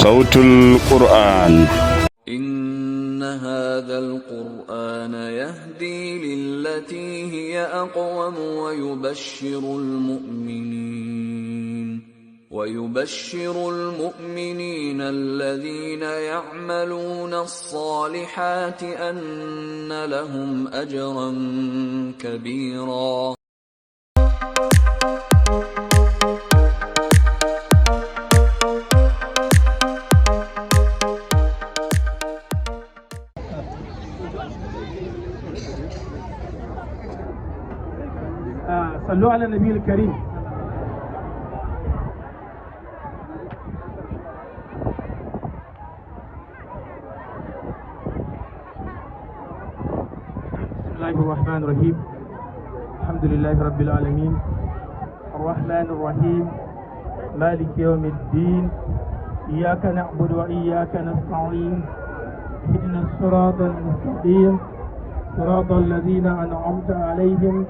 صوت القرآن. إن هذا القرآن يهدي للتي هي أقوم ويبشر المؤمنين الذين يعملون الصالحات أن لهم أجرا كبيرا. صلوا على النبي الكريم. بسم الله الرحمن الرحيم. الحمد لله رب العالمين الرحمن الرحيم مالك يوم الدين إياك نعبد وإياك نستعين اهدنا الصراط المستقيم صراط الذين أنعمت عليهم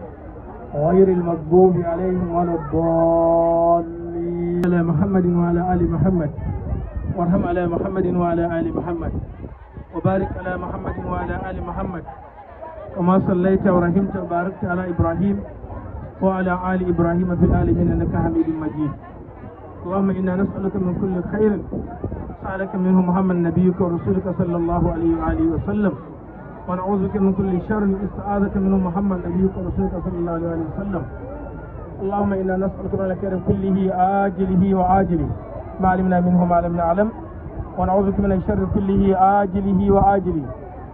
غير المغضوب عليهم ولا الضالين. على محمد وعلى آل محمد وارحم على محمد وعلى آل محمد وبارك على محمد وعلى آل محمد كما صليت ورحمت وباركت على إبراهيم وعلى آل إبراهيم في العالمين إنك حميد مجيد. اللهم إنا نسألك من كل خير سألك منه محمد نبيك ورسولك صلى الله عليه وآله وسلم، ونعوذ بك من كل شر استعاذك منه محمد نبيك ورسولك صلى الله عليه وسلم. اللهم إنا نسألك من الخير كله آجله وعاجله ما علمنا منه ما لم نعلم، ونعوذ بك من الشر كله آجله وعاجله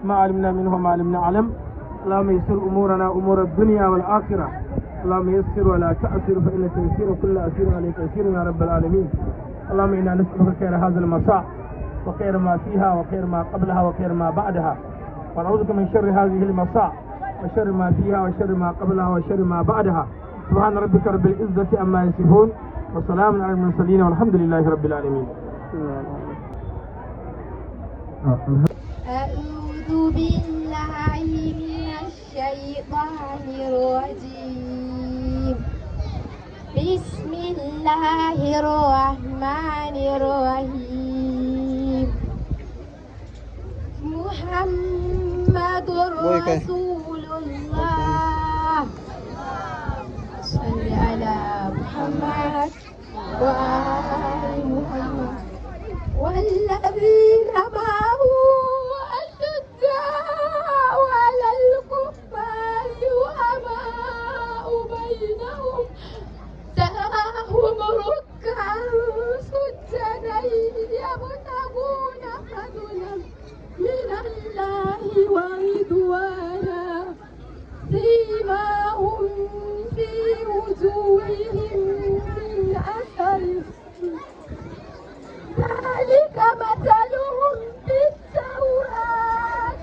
ما علمنا منه ما لم نعلم. اللهم يسر أمورنا أمور الدنيا والآخرة، اللهم يسر ولا تأسر فإن تيسير كل أسير عليك يسير يا رب العالمين. اللهم إنا نسألك خير هذا المساء وخير ما فيها وخير ما قبلها وخير ما بعدها، ونعوذ بك من شر هذه المساء وشر ما فيها وشر ما قبلها وشر ما بعدها. سبحان ربك رب العزة عما يصفون وسلام على المرسلين والحمد لله رب العالمين. أعوذ بالله من الشيطان الرجيم. بسم الله الرحمن الرحيم. محمد رسول الله. صل على محمد وآل محمد والذين معه أشداء على الكفار رحماء بينهم تراهم ركعا سجدا يبتغون فضلا من الله ورضوانا سيماهم في وجوههم من أثر ذلك مثلهم في التوراة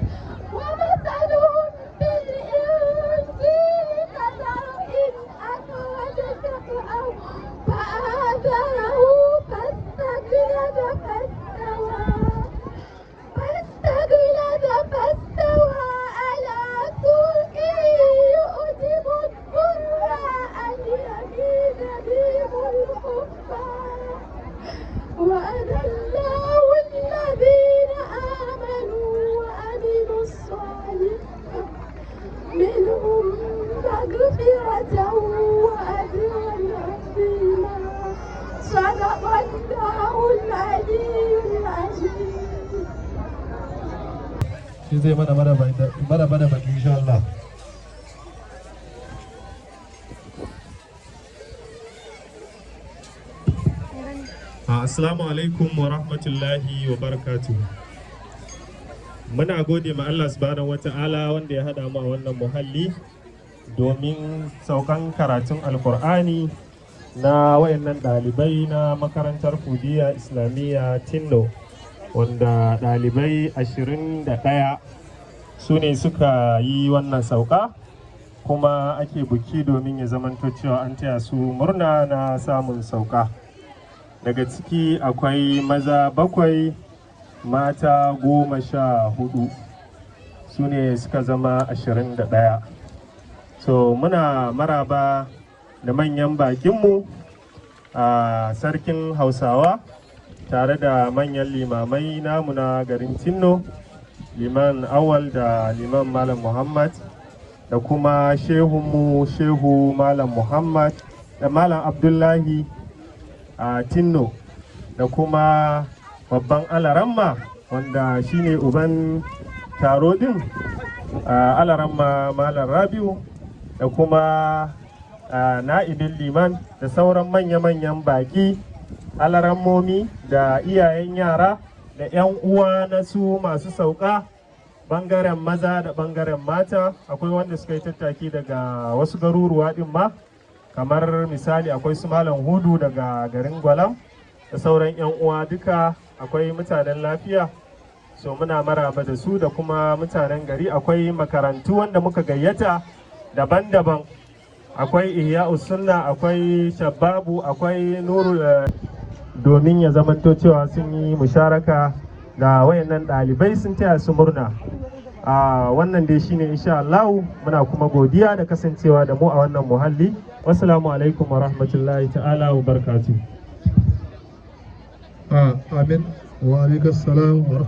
ومثلهم في الإنجيل كزرع أخرج شطأه فآزره فاستغلظ فاستوى على سوقه يؤجب الضراء ليغيظ بهم الكفار. وعد الله الذين آمنوا وعملوا الصالحات منهم مغفرة وأجرا عظيما. صدق الله العلي العظيم. shi zai mana mana baki insha Allah. Assalamu alaikum wa rahmatullahi wa barakatuh. Muna gode ma Allah subhanahu wa ta'ala wanda ya haɗa mu a wannan muhalli domin saukan karatun alkur'ani na wayannan ɗalibai na makarantar Fudiya Islamiyya Tinno, wanda ɗalibai 21 su ne suka yi wannan sauka, kuma ake buki domin ya zamanto cewa an taya su murna na samun sauka. Daga ciki akwai maza 7 mata 14 su ne suka zama 21. So muna maraba da manyan bakinmu a sarkin Hausawa tare da manyan limamai namu na garin Tinno, liman Awal da liman Malam Muhammad, da kuma shehunmu shehu Malam Muhammad da Malam Abdullahi a Tinno, da kuma babban alaramma wanda shine uban taro din, alaramma Malam Rabiu, da kuma na'ibin liman da sauran manya-manyan baki, alarammomi da iyayen yara da 'yan uwa na su masu sauka, bangaren maza da bangaren mata. Akwai wanda suka yi tattaki daga wasu garuruwa din ma, kamar misali akwai su Malam Hudu daga garin Gwalam da sauran 'yan uwa duka. Akwai mutanen lafiya, so muna maraba da su, da kuma mutanen gari. Akwai makarantu wanda muka gayyata daban-daban, akwai Ihya'us Sunna, akwai Shababu, akwai Nuru, domin ya zamanto cewa sun yi musharaka da wayannan ɗalibai, sun taya su murna. Wannan dai shine insha Allah. Muna kuma godiya da kasancewa da mu a wannan muhalli. Wassalamu alaikum wa rahmatullahi ta'ala wa barakatuh. Amin wa alaikum salam wa